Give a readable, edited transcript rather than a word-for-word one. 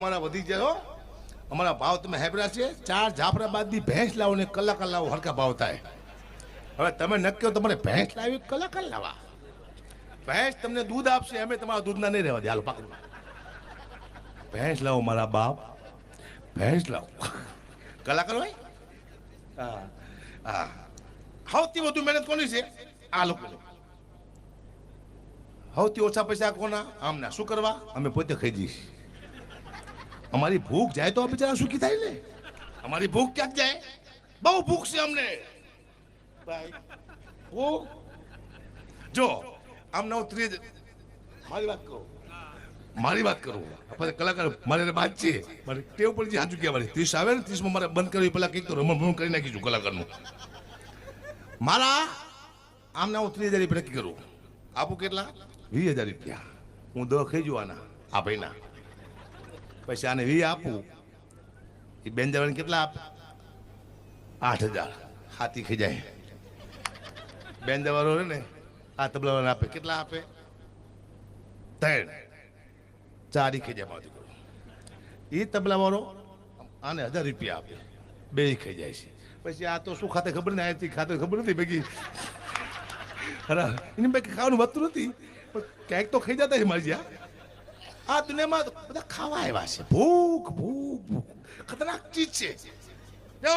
અમારા વધી જાય હો અમારા ભાવ તમે હેબરા છે 4 જાફરાબાદની ભેંસ લાવો ને કલાક લાવો હરકા ભાવ થાય હવે તમે નક્કી તમારે ભેંસ લાવી કલાક લાવવા ભેંસ તમને દૂધ આપશે અમે તમારા દૂધના નહીં રહેવા દે હાલો પાકું ભેંસ લાવો મારા બાપ ભેંસ લાવો કલાક હોય હા હા સૌથી વધુ મહેનત કોની છે આ લોકો સૌથી ઓછા પૈસા કોના આમના શું કરવા અમે પોતે ખાઈ જઈશ અમારી ભૂખ જાય તો બિચારા સુખી થાય ને અમારી ભૂખ ક્યાંક જાય બહુ ભૂખ છે અમને ભાઈ ભૂખ જો આમને હું મારી વાત કરું આપણે કલાકાર મારે વાત છે મારે ટેવ પડી જાય હાજુ કહેવાની 30 આવે ને 30 માં મારે બંધ કરવી પેલા કંઈક તો રમણ કરી નાખીશું કલાકારનું મારા આમને હું 30,000 રૂપિયા નક્કી કરું આપું કેટલા 20,000 રૂપિયા હું દવા ખાઈ જવાના આ ભાઈના પછી આને 20 આપું એ બેન જવાને કેટલા આપે 8,000 હાથી ખાઈ જાય બેન જવાનો ને આ તબલાવાળાને આપે કેટલા આપે 3 4 ખાઈ જાય મારું એ તબલાવાળો આને 1,000 રૂપિયા આપે 2 ખાઈ જાય છે પછી આ તો શું ખાતે ખબર ને આથી ખાતે ખબર નથી ભેગી અરે એની ભાઈ ખાવાનું વધતું નથી ક્યાંક તો ખાઈ જતા છે મારી જ્યાં આ દુનિયામાં બધા ખાવા આવ્યા છે ભૂખ ભૂખ ભૂખ ખતરનાક ચીજ છે જો